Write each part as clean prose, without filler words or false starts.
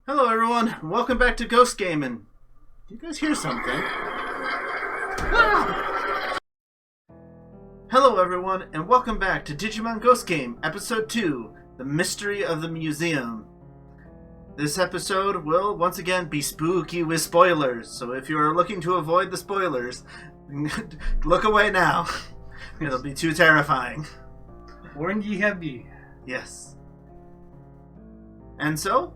Hello everyone, welcome back to Ghost Game, and do you guys hear something? Ah! Hello everyone, and welcome back to Digimon Ghost Game, Episode 2, The Mystery of the Museum. This episode will once again be spooky with spoilers, so if you are looking to avoid the spoilers, look away now. It'll be too terrifying. Warned ye have ye. Yes. And so,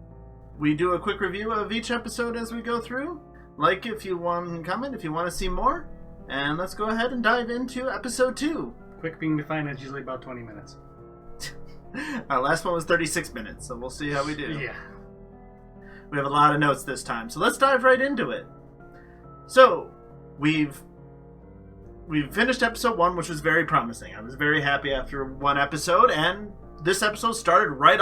we do a quick review of each episode as we go through. Like if you want to comment, if you want to see more. And let's go ahead and dive into episode 2. Quick being defined as usually about 20 minutes. Our last one was 36 minutes, so we'll see how we do. Yeah. We have a lot of notes this time, so let's dive right into it. So, we've finished episode 1, which was very promising. I was very happy after one episode, and this episode started right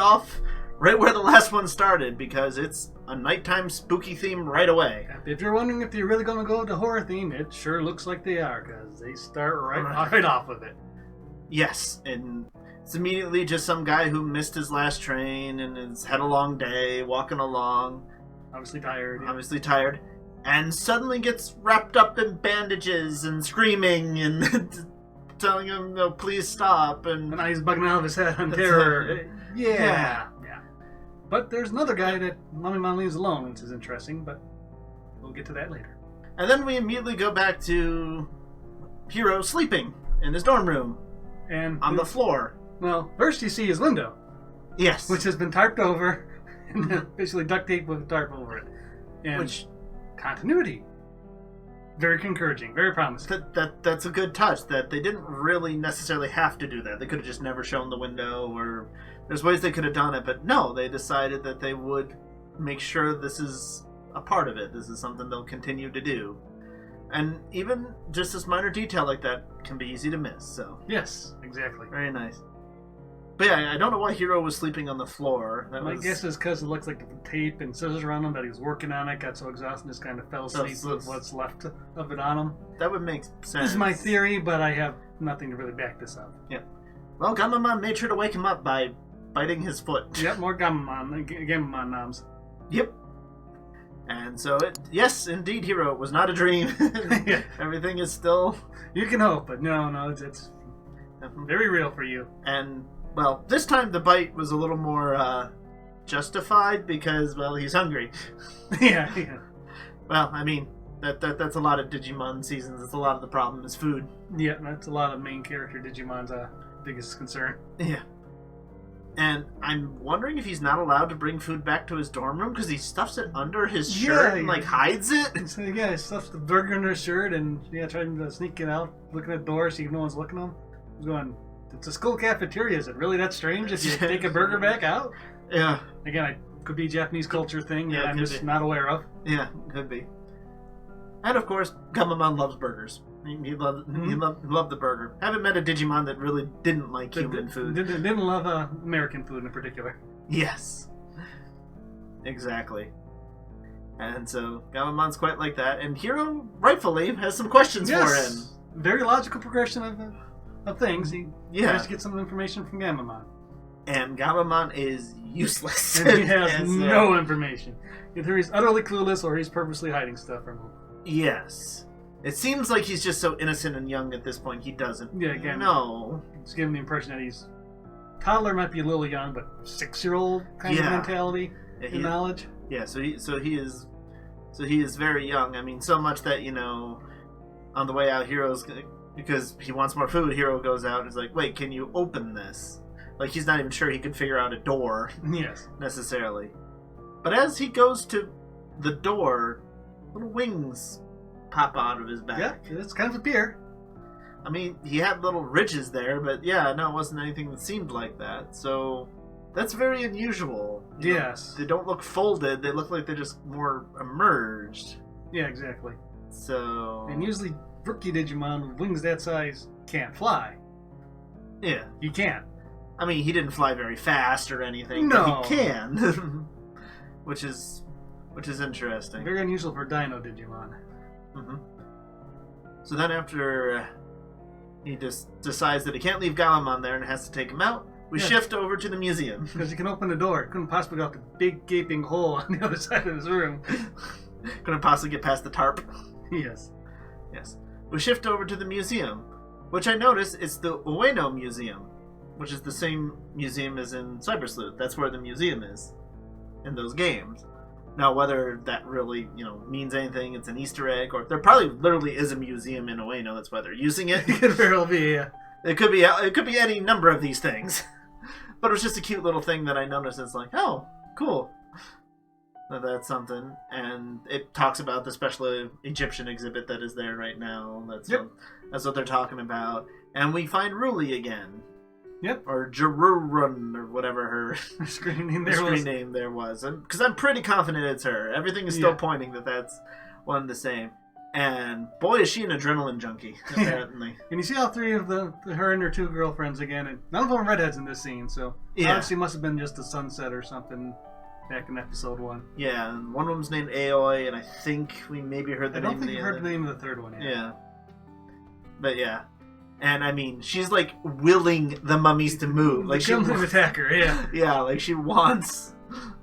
where the last one started, because it's a nighttime spooky theme right away. If you're wondering if they're really going to go to horror theme, it sure looks like they are, because they start right off with it. Yes, and it's immediately just some guy who missed his last train and has had a long day, walking along. Obviously tired. Yeah. Obviously tired. And suddenly gets wrapped up in bandages and screaming and telling him, no, please stop. And now he's bugging out of his head on terror. Yeah. But there's another guy that Mommy leaves alone, which is interesting, but we'll get to that later. And then we immediately go back to Hiro sleeping in his dorm room. And on the floor. Well, first you see his window. Yes. Which has been tarped over and basically duct taped with a tarp over it. And which continuity. Very encouraging, very promising. That's a good touch, that they didn't really necessarily have to do that. They could have just never shown the window, or there's ways they could have done it, but no, they decided that they would make sure this is a part of it. This is something they'll continue to do. And even just this minor detail like that can be easy to miss, so. Yes, exactly. Very nice. But yeah, I don't know why Hiro was sleeping on the floor. My guess is because it looks like the tape and scissors around him, that he was working on it, got so exhausted, and just kind of fell asleep with what's left of it on him. That would make sense. This is my theory, but I have nothing to really back this up. Yep. Well, Gamamon made sure to wake him up by biting his foot. Yep, more Gamamon noms. Yep. And so yes, indeed, Hiro, it was not a dream. Yeah. Everything is still... You can hope, but no, it's very real for you. And, well, this time the bite was a little more justified because, well, he's hungry. Yeah. Well, I mean, that's a lot of Digimon seasons. It's a lot of the problem is food. Yeah, that's a lot of main character Digimon's biggest concern. Yeah. And I'm wondering if he's not allowed to bring food back to his dorm room because he stuffs it under his shirt and, hides it. So, yeah, he stuffs the burger under his shirt and, trying to sneak it out, looking at doors so no one's looking at him. He's going, it's a school cafeteria. Is it really that strange if you take a burger back out? Yeah. Again, it could be a Japanese culture thing that I'm just be. not aware of. Yeah, could be. And, of course, Gamamon loves burgers. He loved the burger. Haven't met a Digimon that really didn't like human food. Didn't love American food in particular. Yes. Exactly. And so Gamamon's quite like that. And Hiro, rightfully, has some questions for him. Very logical progression of things. He tries to get some information from Gamamon. And Gamamon is useless. And he has no information. Either he's utterly clueless or he's purposely hiding stuff from him. Yes. It seems like he's just so innocent and young at this point, he doesn't. Yeah, again. No. It's giving the impression that he's... Toddler might be a little young, but 6-year-old kind of mentality and knowledge. Yeah, so he is very young. I mean, so much that, on the way out, Hiro's... Because he wants more food, Hiro goes out and is like, wait, can you open this? Like, he's not even sure he could figure out a door. Yes. Necessarily. But as he goes to the door, little wings pop out of his back. Yeah, it's kind of a beer. I mean, he had little ridges there, but yeah, no, it wasn't anything that seemed like that. So, that's very unusual. Yes. They don't look folded, they look like they're just more emerged. Yeah, exactly. So... And usually, rookie Digimon with wings that size can't fly. Yeah. He can't. I mean, he didn't fly very fast or anything, no. But he can. Which is interesting. Very unusual for Dino Digimon. Mm-hmm. So then after he just decides that he can't leave Gamamon there and has to take him out, We shift over to the museum. Because you can open the door. Couldn't possibly go out the big gaping hole on the other side of this room. Couldn't possibly get past the tarp. Yes. Yes. We shift over to the museum, which I notice is the Ueno Museum, which is the same museum as in Cyber Sleuth. That's where the museum is in those games. Now, whether that really, means anything, it's an Easter egg, or there probably literally is a museum in Ueno. That's why they're using it. It could very well be, yeah. It could be any number of these things. But it was just a cute little thing that I noticed. It's like, oh, cool. That's something. And it talks about the special Egyptian exhibit that is there right now. That's what they're talking about. And we find Ruli again. Yep. Or Jerurun, or whatever her screen name there was. Because I'm pretty confident it's her. Everything is still pointing that that's one and the same. And boy, is she an adrenaline junkie, apparently. And you see all three of her and her two girlfriends again. And none of them are redheads in this scene, so obviously must have been just a sunset or something back in episode 1. Yeah, and one of them's named Aoi, and I think we maybe heard the name of the other. I don't think we heard the name of the third one yet. Yeah. But yeah. And I mean, she's like willing the mummies to move. Like she wants to attack her, yeah. Yeah, like she wants.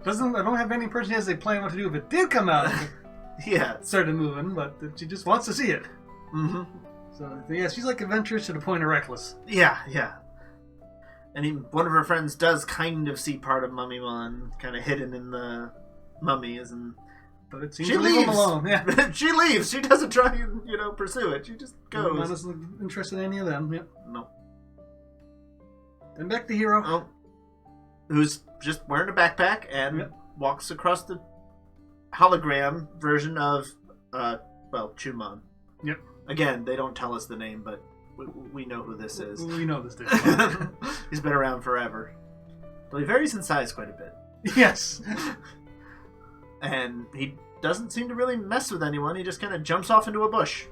I don't have any person has a plan what to do if it did come out. Yeah. Started moving, but she just wants to see it. Mm-hmm. So yeah, she's like adventurous to the point of reckless. Yeah, yeah. And one of her friends does kind of see part of Mummymon kind of hidden in the mummies, but it seems to leave them alone. Yeah. She leaves. She doesn't try and pursue it. She just goes. Mummymon isn't interested in any of them. Yep. No. Then back to Hero. Oh. Who's just wearing a backpack and walks across the hologram version of Chumon. Yep. Again, they don't tell us the name, but we know who this is. We know this dude. He's been around forever. But he varies in size quite a bit. Yes. And he doesn't seem to really mess with anyone. He just kind of jumps off into a bush.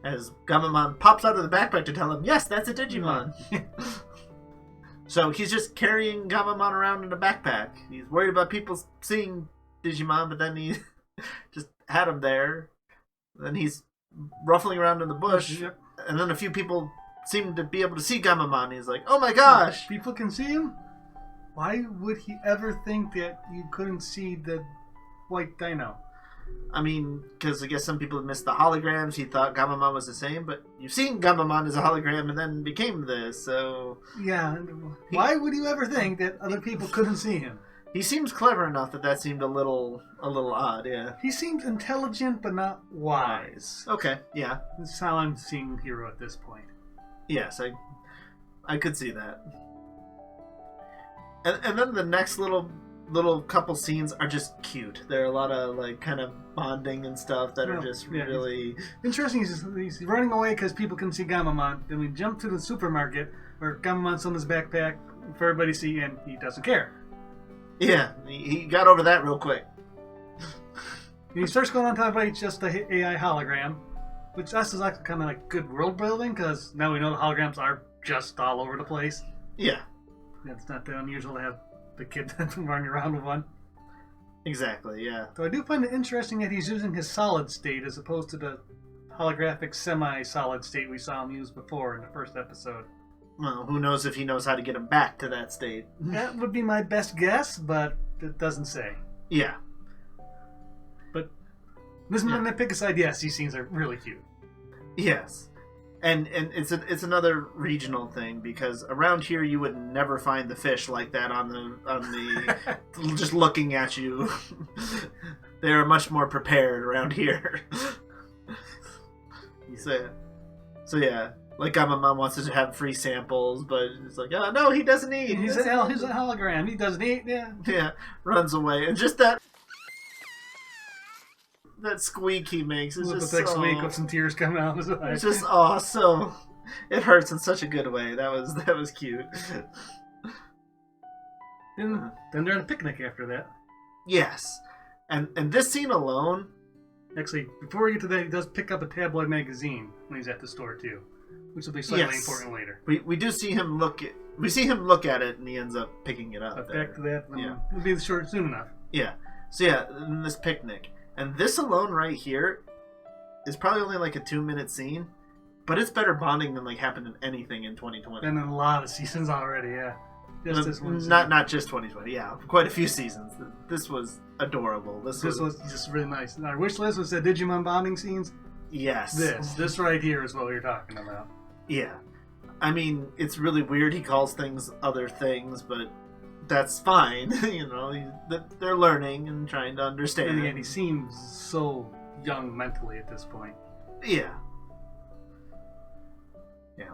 As Gamamon pops out of the backpack to tell him, yes, that's a Digimon. So he's just carrying Gamamon around in a backpack. He's worried about people seeing Digimon, but then he just had him there. Then he's ruffling around in the bush. Yep. And then a few people seem to be able to see Gamamon. He's like, oh my gosh! People can see him? Why would he ever think that you couldn't see the white dino? I mean, because I guess some people have missed the holograms. He thought Gamamon was the same, but you've seen Gamamon as a hologram and then became this, so... Yeah, why would you ever think that other people couldn't see him? He seems clever enough that seemed a little odd, yeah. He seems intelligent, but not wise. Okay, yeah. This is how I'm seeing Hero at this point. Yes, I could see that. And then the next little couple scenes are just cute. There are a lot of kind of bonding and stuff that are just really interesting. He's running away because people can see Gamamon. Then we jump to the supermarket where Gamamon's on his backpack for everybody to see, and he doesn't care. Yeah, he got over that real quick. And he starts going on talking about it's just the AI hologram, which that's actually kind of like good world building because now we know the holograms are just all over the place. Yeah. It's not that unusual to have the kid running around with one. Exactly, yeah. So I do find it interesting that he's using his solid state as opposed to the holographic semi-solid state we saw him use before in the first episode. Well, who knows if he knows how to get him back to that state. That would be my best guess, but it doesn't say. Yeah. But this my pick aside, yes, these scenes are really cute. Yes. And it's another regional thing because around here you would never find the fish like that on the just looking at you. They are much more prepared around here. So yeah, like Gamamon wants to have free samples, but it's like, oh no, he doesn't eat. He's a hologram. He doesn't eat. Yeah. Yeah, runs away, and just that squeak he makes is just so... squeak with some tears coming out of his eyes. It's just, so... It hurts in such a good way. That was cute. And then they're at a picnic after that. Yes. And this scene alone... Actually, before we get to that, he does pick up a tabloid magazine when he's at the store, too. Which will be slightly important later. We do see him look at it, and he ends up picking it up. But back to that. We'll be short soon enough. Yeah. So yeah, in this picnic... And this alone right here is probably only like a 2-minute scene, But it's better bonding than like happened in anything in 2020. And in a lot of seasons already, yeah. Just this one. Not just 2020, yeah. Quite a few seasons. This was adorable. This was just really nice. And our wish list was the Digimon bonding scenes. Yes. This right here is what we were talking about. Yeah. I mean, it's really weird he calls things other things, but that's fine. You know, they're learning and trying to understand. And again, he seems so young mentally at this point. Yeah. Yeah,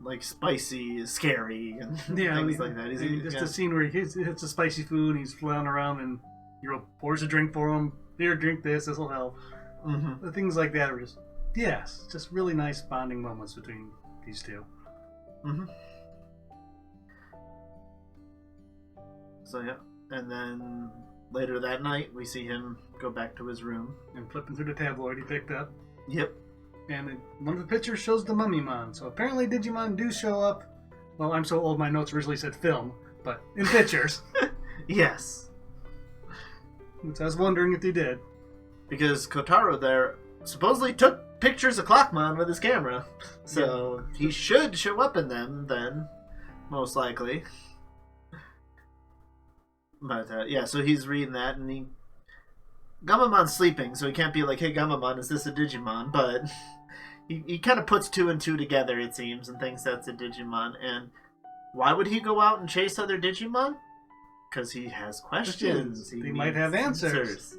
like spicy is scary and things like that. Just a scene where he hits a spicy food and he's flying around and Hero pours a drink for him. Here, drink this. This will help. Mm-hmm. Things like that are just really nice bonding moments between these two. Mm-hmm. So yeah, and then later that night we see him go back to his room and flipping through the tabloid he picked up. Yep. And one of the pictures shows the Mummymon. So apparently Digimon do show up. Well, I'm so old my notes originally said film, but in pictures. Yes. Which I was wondering if they did. Because Kotaro there supposedly took pictures of Clockmon with his camera. So he should show up in them then, most likely. But so he's reading that and Gamamon's sleeping, so he can't be like, hey Gamamon, is this a Digimon? But he kind of puts two and two together, it seems, and thinks that's a Digimon. And why would he go out and chase other Digimon? Because he has questions. He might have answers.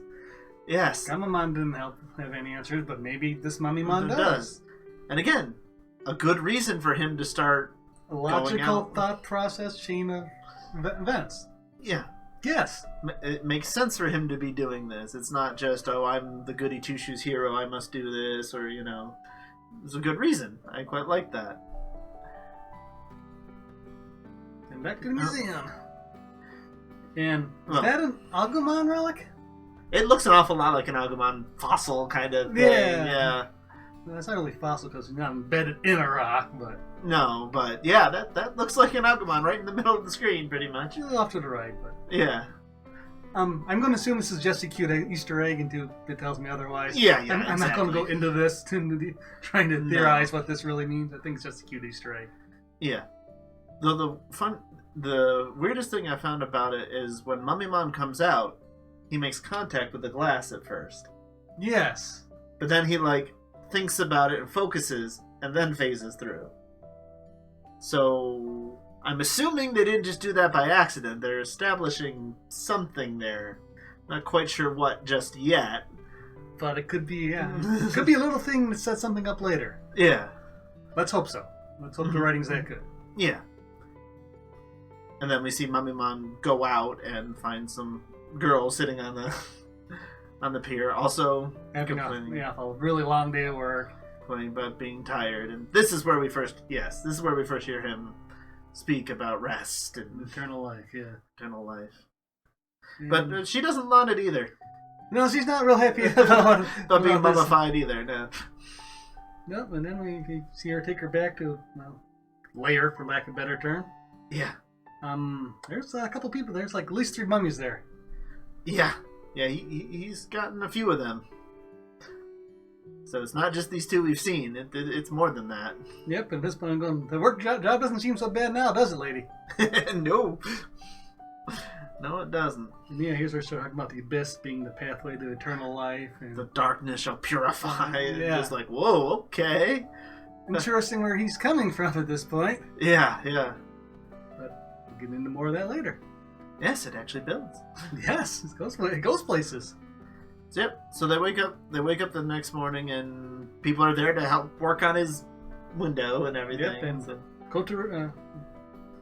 Yes. Gamamon didn't have any answers, but maybe this Mummymon does. And again, a good reason for him to start a logical thought process chain of events. Yeah. Yes. It makes sense for him to be doing this. It's not just, oh, I'm the goody two-shoes hero, I must do this, or, you know. It's a good reason. I quite like that. And back to the museum. And is that an Agumon relic? It looks an awful lot like an Agumon fossil kind of thing. Yeah. Well, it's not really fossil because it's not embedded in a rock, but... No, but yeah, that looks like an Agumon right in the middle of the screen, pretty much. A little off to the right, but... Yeah. I'm going to assume this is just a cute Easter egg until it tells me otherwise. Yeah, I'm not going to go into this, trying to theorize what this really means. I think it's just a cute Easter egg. Yeah. Though the weirdest thing I found about it is when Mummymon comes out, he makes contact with the glass at first. Yes. But then he, thinks about it and focuses, and then phases through. So, I'm assuming they didn't just do that by accident. They're establishing something there. Not quite sure what just yet. But it could be, it could be a little thing that sets something up later. Yeah. Let's hope so. Let's hope the writing's that good. Yeah. And then we see Mummymon go out and find some girl sitting on the pier, also complaining. A really long day of work. Complaining about being tired. And this is where we first hear him speak about rest and eternal life, Eternal life. But she doesn't want it either. No, she's not real happy about being mummified either, no. Nope, and then we see her take her back to, lair, for lack of a better term. Yeah. There's a couple people. There's at least 3 mummies there. Yeah. Yeah, he's gotten a few of them. So it's not just these 2 we've seen. It's more than that. Yep, and this point I'm going, the work job doesn't seem so bad now, does it, lady? No. No, it doesn't. And here's where we're talking about the abyss being the pathway to eternal life. And the darkness shall purify. Yeah. Just whoa, okay. Interesting where he's coming from at this point. Yeah. But we'll get into more of that later. Yes, it actually builds. Yes, it goes places. Yep. So they wake up the next morning and people are there to help work on his window and everything. Yep, and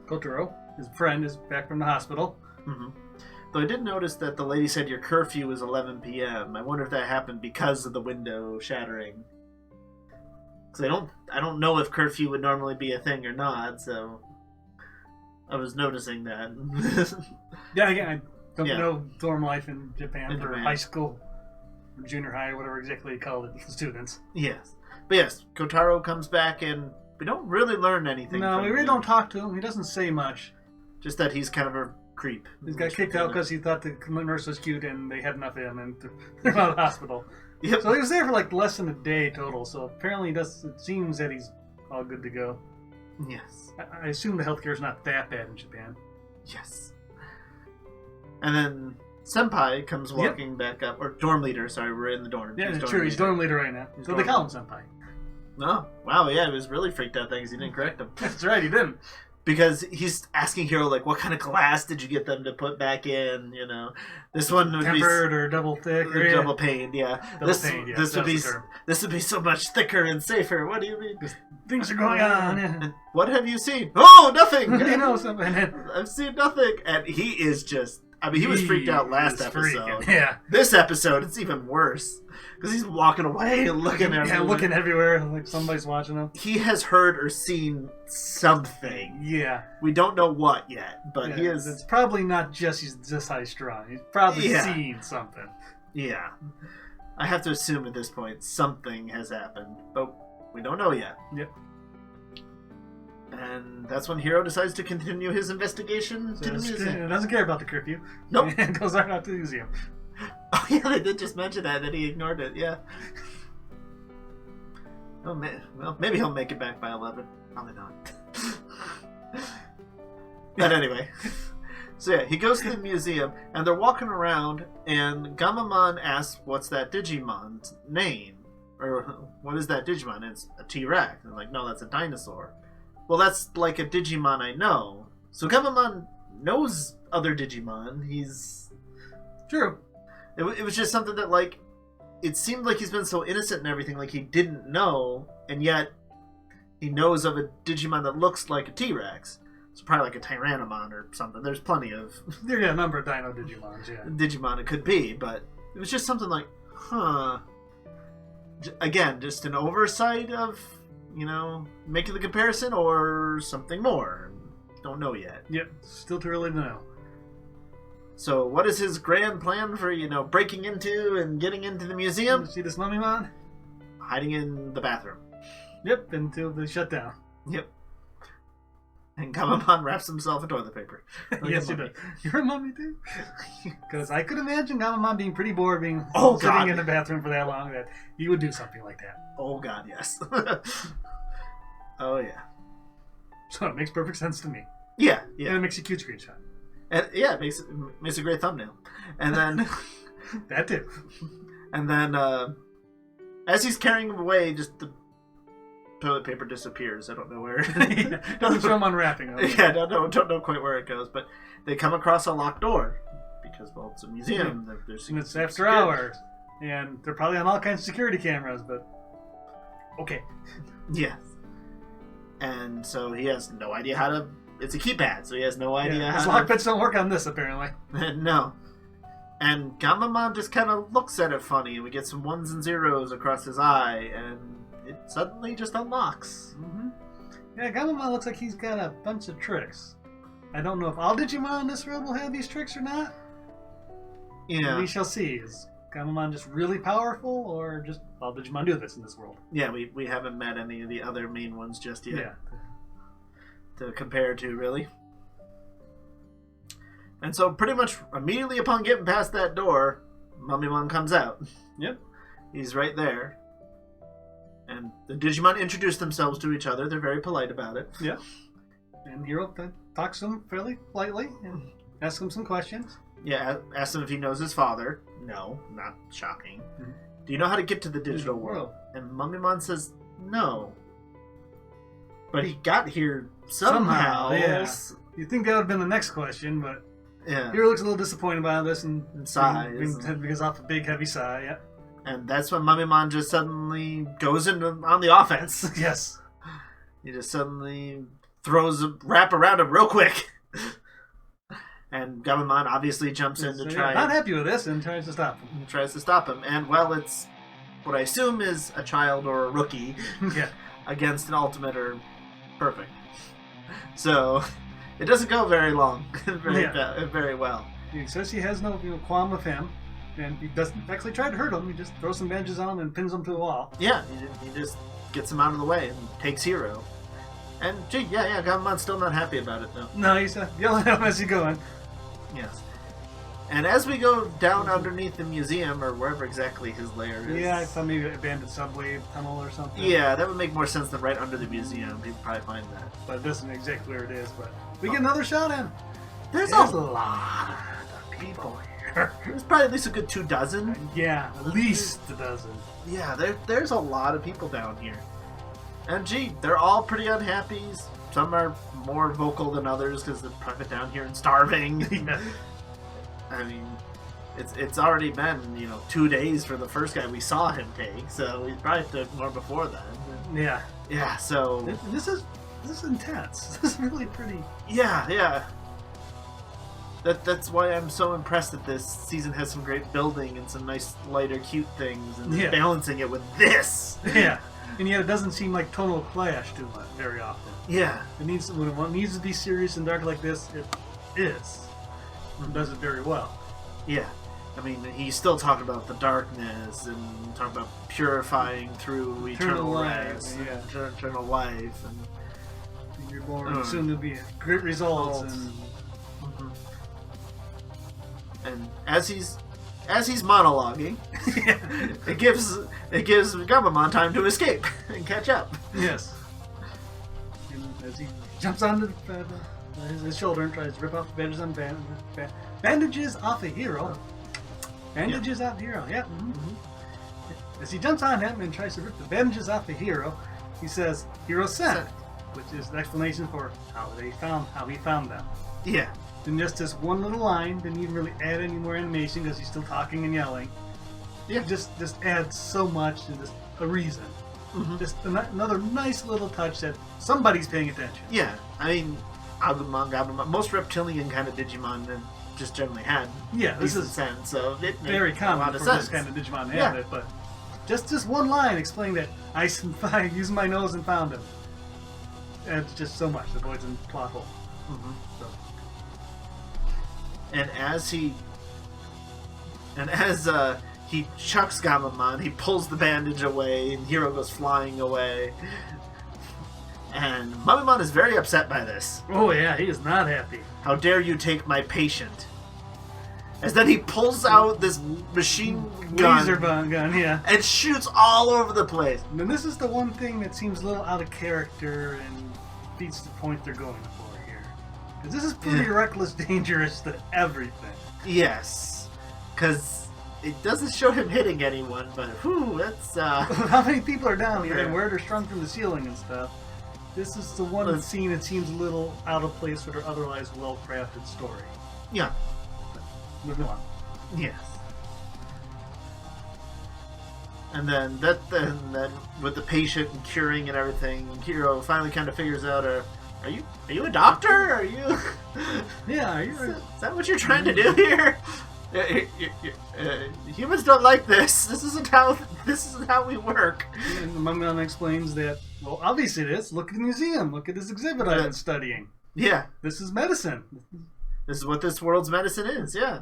Kotaro, his friend, is back from the hospital. Mm-hmm. Though I did notice that the lady said your curfew is 11 p.m. I wonder if that happened because of the window shattering. Because I don't know if curfew would normally be a thing or not, so I was noticing that. Yeah, again, I don't know dorm life in Japan for high school, or junior high, or whatever exactly you call it, students. Yes. But yes, Kotaro comes back and we don't really learn anything. No, we really don't talk to him. He doesn't say much. Just that he's kind of creep. He got kicked out because he thought the nurse was cute and they had enough of him and they're out of the hospital. Yep. So he was there for like less than a day total. So apparently it seems that he's all good to go. Yes. I assume the healthcare is not that bad in Japan. Yes. And then Senpai comes walking back up, or dorm leader, sorry, we're in the dorm. Yeah, true, he's dorm leader right now. So they call him Senpai. Oh, wow, yeah, he was really freaked out because he didn't correct him. That's right, he didn't. Because he's asking Hiro, like, what kind of glass did you get them to put back in, you know? This one would tempered or double thick or double paned, yeah. This would be so much thicker and safer. What do you mean? Things are going on. And what have you seen? Oh, nothing! You know something. I've seen nothing. And he is just... I mean, he was freaked out last episode. Yeah. This episode, it's even worse. Because he's walking away and looking everywhere. Yeah, looking everywhere like somebody's watching him. He has heard or seen something. Yeah. We don't know what yet, but he is... It's probably not just he's this high strung. He's probably seen something. Yeah. I have to assume at this point something has happened, but we don't know yet. Yep. And that's when Hiro decides to continue his investigation to the museum. He doesn't care about the curfew. Nope. And goes right out to the museum. Oh yeah, they did just mention that, and he ignored it, yeah. Oh man, well, maybe he'll make it back by 11. Probably not. But anyway. So yeah, he goes to the museum, and they're walking around, and Gamamon asks, what's that Digimon's name? Or, what is that Digimon? And it's a T-Rex. And like, no, that's a dinosaur. Well, that's like a Digimon I know. So Gamamon knows other Digimon. He's... True. It was just something that, like, it seemed like he's been so innocent and everything, like he didn't know, and yet he knows of a Digimon that looks like a T-Rex. It's probably like a Tyrannomon or something. There's plenty of... There are a number of Dino Digimons, yeah. Digimon it could be, but it was just something like, huh. Again, just an oversight of, you know, making the comparison or something more. Don't know yet. Yep, still too early to know. So, what is his grand plan for, you know, breaking into and getting into the museum? See this Mummymon? Hiding in the bathroom. Yep, until they shut down. Yep. And Gamamon wraps himself in toilet paper. Like yes, he does. You're a mummy too? Because I could imagine Gamamon being pretty bored being sitting in the bathroom for that long that he would do something like that. Oh god, yes. Oh yeah. So it makes perfect sense to me. Yeah. And it makes a cute screenshot. And yeah, it makes a great thumbnail. And then that too. And then as he's carrying him away, just the toilet paper disappears. I don't know where. Doesn't show him unwrapping it. Yeah, don't know quite where it goes. But they come across a locked door because, well, it's a museum. Mm-hmm. And it's after hours, and they're probably on all kinds of security cameras. But okay. Yes. And so he has no idea how to. It's a keypad, so he has no idea how. His lockpicks don't work on this, apparently. No. And Gamamon just kind of looks at it funny. We get some ones and zeros across his eye, and it suddenly just unlocks. Mm-hmm. Yeah, Gamamon looks like he's got a bunch of tricks. I don't know if all Digimon in this world will have these tricks or not. Yeah. We shall see. Is Gamamon just really powerful, or just all Digimon do this in this world? Yeah, we haven't met any of the other main ones just yet. Yeah. To compare to, really. And so pretty much immediately upon getting past that door, Mummymon comes out. Yep. He's right there. And the Digimon introduce themselves to each other. They're very polite about it. Yeah. And Hiro talks to him fairly politely and asks him some questions. Yeah, asks him if he knows his father. No, not shocking. Mm-hmm. Do you know how to get to the digital world? And Mummymon says, no. But he got here somehow. Yeah. You'd think that would have been the next question, but yeah. Hiro looks a little disappointed by this and sighs. Because off a big heavy sigh, yeah. And that's when Mummymon just suddenly goes on the offense. Yes. He just suddenly throws a wrap around him real quick. And Gamamon obviously jumps in to try. Not happy with this and tries to stop him. Tries to stop him. And, well, it's what I assume is a child or a rookie against an ultimate or perfect. So, it doesn't go very long. Very well. He says he has no qualm with him. And he doesn't actually try to hurt him. He just throws some bandages on him and pins him to the wall. Yeah, he just gets him out of the way and takes Hiro. And, gee, Gamamon's still not happy about it, though. No, he's yelling at him as he's going. Yes. And as we go down underneath the museum, or wherever exactly his lair is... Yeah, I thought maybe an abandoned subway tunnel or something. Yeah, that would make more sense than right under the museum. People probably find that. But it doesn't exactly where it is, but we get another shot in. There's a lot of people here. There's probably at least a good 24. Yeah, at least a dozen. Yeah, there's a lot of people down here. And gee, they're all pretty unhappy. Some are more vocal than others because they're probably down here and starving. Yeah. I mean, it's already been, 2 days for the first guy we saw him take, so he probably took more before then. Yeah. Yeah, so... This is intense. This is really pretty... Yeah. That's why I'm so impressed that this season has some great building and some nice, lighter, cute things, and balancing it with this! Yeah. And yet it doesn't seem like tonal clash too much very often. Yeah. When it needs to be serious and dark like this, it is. And does it very well. Yeah. I mean, he's still talking about the darkness and talking about purifying through eternal rest, eternal life, and you're born soon to be great results. And as he's monologuing, it gives Gabumon time to escape and catch up. Yes. And as he jumps onto his shoulder and tries to rip off the bandages off a hero. Bandages off the hero, yeah. Mm-hmm. As he jumps on him and tries to rip the bandages off the hero, he says, "Hero sent," which is an explanation for how he found them. Yeah. And just this one little line, didn't even really add any more animation because he's still talking and yelling. Yeah. Just adds so much and just a reason. Mm-hmm. Just another nice little touch that somebody's paying attention. Yeah, I mean, Gabumon, most reptilian kind of Digimon just generally had this is sense, so it very common for sense. This kind of Digimon to have it, but just one line explaining that I used my nose and found him. Adds just so much, avoids a plot hole. Mm-hmm. So. And as he chucks Gabumon, he pulls the bandage away, and Hero goes flying away. And Gabumon is very upset by this. Oh yeah, he is not happy. How dare you take my patient? As then he pulls out this machine gun. Laser gun, yeah. And shoots all over the place. And this is the one thing that seems a little out of character and beats the point they're going for here. Because this is pretty reckless, dangerous to everything. Yes. Because it doesn't show him hitting anyone, but whew, that's... How many people are down here and where they're strung from the ceiling and stuff. This is the one scene that seems a little out of place with their otherwise well-crafted story. Yeah. Moving on. Yes. And then then with the patient and curing and everything, Hiro finally kind of figures out, are you a doctor? Are you? Yeah. Are you? Is that what you're trying to do here? Humans don't like this. This isn't how we work. And the Mumgon explains that. Well, obviously it is. Look at the museum. Look at this exhibit I've been studying. Yeah. This is medicine. This is what this world's medicine is. Yeah.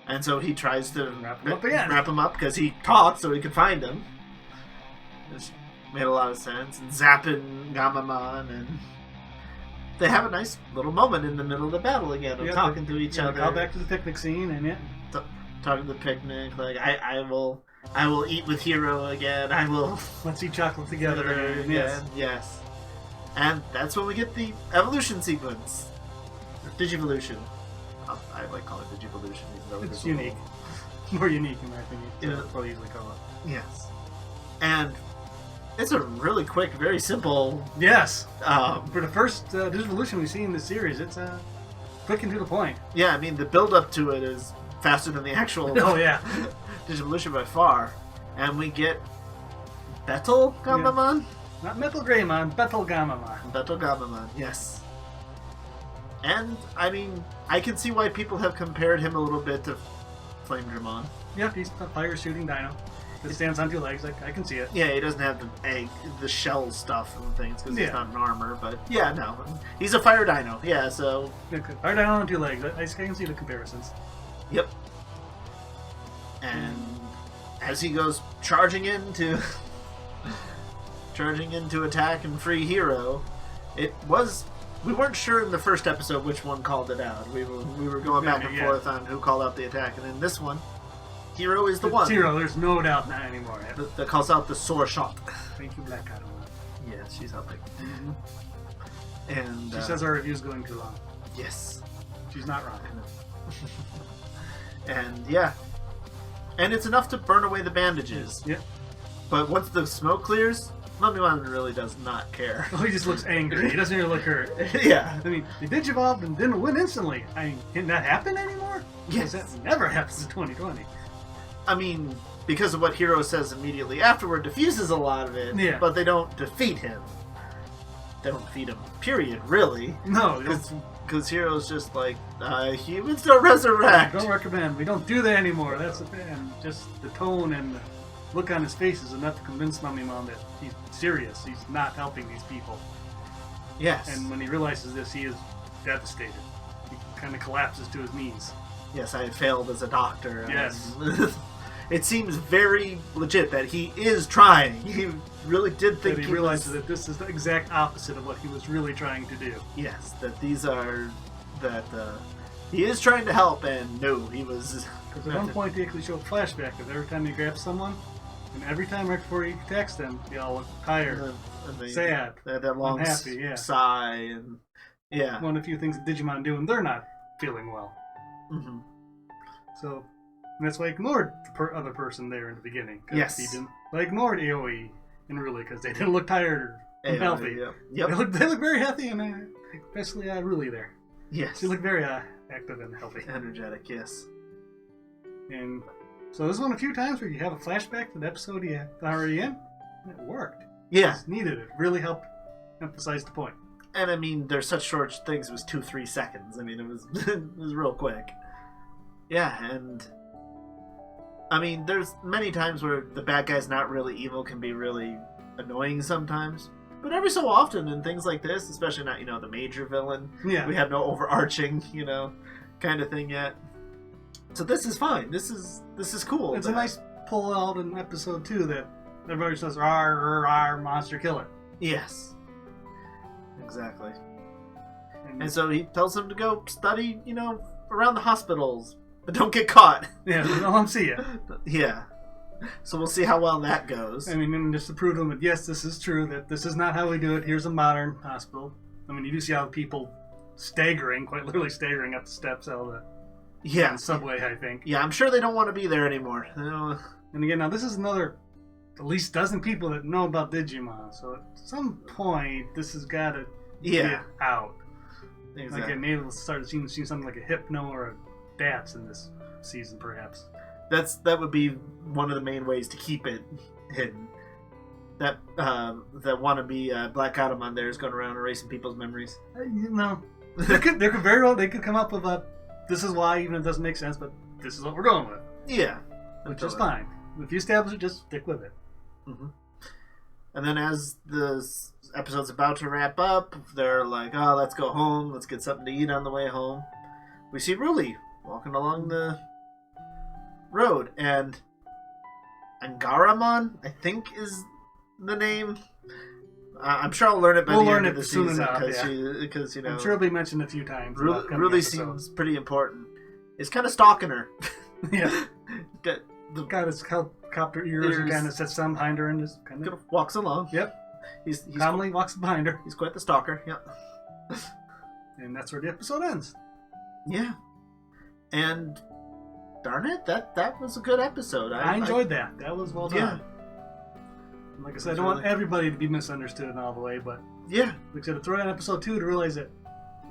And so he tries to wrap him up because he talked so he could find him. Which made a lot of sense. And zapping Gabumon, and they have a nice little moment in the middle of the battle again of talking to each other. Call back to the picnic scene and talking to the picnic. Like I will eat with Hiro again. I will. Let's eat chocolate together again. Yes. And that's when we get the evolution sequence. Digivolution. I like calling it Digivolution. It's unique. More unique in my opinion. That's what I usually call it. Yes. And it's a really quick, very simple... Yes! For the first Digivolution we see in the series, it's quick and to the point. Yeah, I mean, the build-up to it is faster than the actual Digivolution by far. And we get Betel Gabumon? Yeah. Not Metal Greymon, Betel Gabumon. Betel Gabumon, yes. And, I mean, I can see why people have compared him a little bit to Flame Dramon. Yeah, he's a fire-shooting dino. It stands on two legs, I can see it. Yeah, he doesn't have the shell stuff and things, because he's not in armor, but yeah, no. He's a fire dino, yeah, so... Fire dino on two legs, I can see the comparisons. Yep. And as he goes charging in to attack and free Hiro, it was we weren't sure in the first episode which one called it out. We were going back and forth on who called out the attack, and in this one, Hero is the one. Hero, there's no doubt not anymore. That calls out the sore shot. Thank you, Black Adam. Yeah, she's helping. Mm-hmm. And she says our review's going too long. Yes. She's not wrong. And yeah. And it's enough to burn away the bandages. Yep. But once the smoke clears, Mummy-Man really does not care. Oh, he just looks angry. He doesn't even look hurt. Yeah. I mean, they digivolved and didn't win instantly. I mean, can that happen anymore? Yes. That never happens in 2020. I mean, because of what Hero says immediately afterward, diffuses a lot of it, yeah. But they don't defeat him. They don't defeat him, period, really. No, because Hero's just like, humans don't resurrect. Don't recommend. We don't do that anymore. That's the thing. Just the tone and the look on his face is enough to convince Mummy-Man that he's serious. He's not helping these people. Yes. And when he realizes this, he is devastated. He kind of collapses to his knees. Yes, I had failed as a doctor. Yes. It seems very legit that he is trying. He really did think that he realizes that this is the exact opposite of what he was really trying to do. Yes, that these are... that he is trying to help, and no, he was... Because at one point they actually show a flashback of every time he grabs someone, and every time right before he attacks them, they all look tired, and sad, that long unhappy, sigh, and yeah. One of the few things that Digimon do, and they're not feeling well. Mm-hmm. So, and that's why I ignored the other person there in the beginning. Yes. I ignored AoE and Ruli because they didn't look tired or unhealthy. Yep. They look very healthy, and especially Ruli there. Yes. She looked very active and healthy. Energetic, yes. And so this is one of the few times where you have a flashback to the episode you're already in. And it worked. Yeah. Just needed it. Really helped emphasize the point. And I mean, there's such short things. It was 2-3 seconds. I mean, it was it was real quick. Yeah, and I mean, there's many times where the bad guy's not really evil can be really annoying sometimes. But every so often in things like this, especially not, the major villain, we have no overarching, kind of thing yet. So this is fine. This is cool. It's a nice pull out in episode 2 that everybody says, "Rar, rar, monster, kill it." Yes. Exactly. And so he tells him to go study, around the hospitals, but don't get caught. Yeah, don't let him see you. Yeah. So we'll see how well that goes. I mean, and just to prove to him that yes, this is true, that this is not how we do it. Here's a modern hospital. I mean, you do see how people quite literally staggering up the steps out of the subway, I think. Yeah, I'm sure they don't want to be there anymore. And again, now this is another at least dozen people that know about Digimon. So at some point, this has got to get out. Exactly. Like maybe we'll start seeing something like a Hypno or a DATS in this season, perhaps. That would be one of the main ways to keep it hidden. That wannabe Black Adam on there is going around erasing people's memories. They could very well come up with this is why, even if it doesn't make sense, but this is what we're going with. Yeah, which is fine. If you establish it, just stick with it. Mm-hmm. And then as the episode's about to wrap up, they're like, "Oh, let's go home. Let's get something to eat on the way home." We see Ruli walking along the road, and Angaramon, I think, is the name. I'm sure I'll learn it by the end of the season because I'm sure it'll be mentioned a few times. Ruli seems pretty important. It's kind of stalking her. Yeah, got his helicopter ears and kind of sits down behind her and just kind of walks along. Yep, he's calmly walks behind her. He's quite the stalker. Yeah, and that's where the episode ends. Yeah, and darn it, that was a good episode. I enjoyed that. That was well done. Yeah. Like I said, I don't want everybody to be misunderstood in all the way, but yeah, like I said, to throw in episode 2 to realize that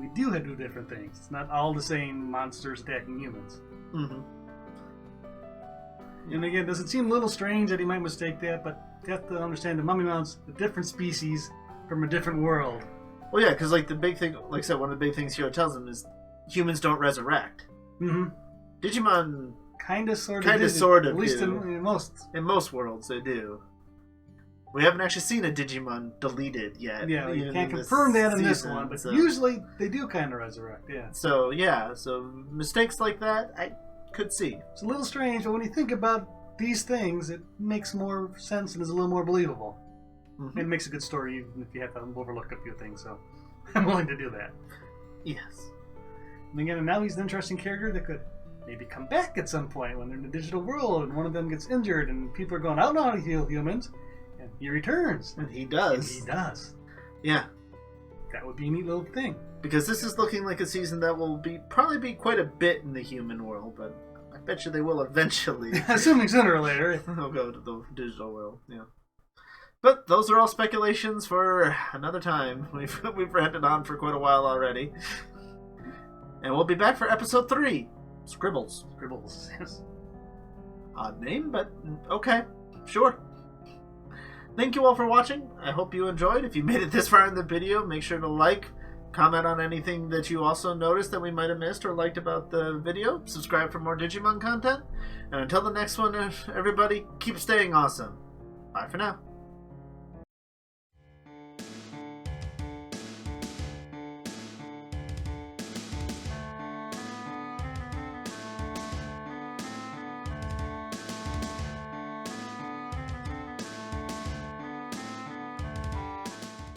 we do have to do different things. It's not all the same monsters attacking humans. Mm-hmm. And again, does it seem a little strange that he might mistake that? But you have to understand that Mummy-Man's a different species from a different world. Well, yeah, because the big thing, like I said, one of the big things Hiro tells him is humans don't resurrect. Mm-hmm. Digimon kind of, sort of, at least in most worlds they do. We haven't actually seen a Digimon deleted yet. Yeah, you can't confirm that in this one, but usually they do kind of resurrect, yeah. So mistakes like that, I could see. It's a little strange, but when you think about these things, it makes more sense and is a little more believable. Mm-hmm. It makes a good story, even if you have to overlook a few things, so. I'm willing to do that. Yes. And again, now he's an interesting character that could maybe come back at some point when they're in the digital world and one of them gets injured and people are going, I don't know how to heal humans. And he returns. And he does. And he does. Yeah. That would be a neat little thing. Because this is looking like a season that will probably be quite a bit in the human world, but I bet you they will eventually. Assuming sooner or later. They'll go to the digital world, yeah. But those are all speculations for another time. We've ranted on for quite a while already. And we'll be back for episode 3. Scribbles. Scribbles, yes. Odd name, but okay. Sure. Thank you all for watching. I hope you enjoyed. If you made it this far in the video, make sure to like, comment on anything that you also noticed that we might have missed or liked about the video. Subscribe for more Digimon content. And until the next one, everybody, keep staying awesome. Bye for now.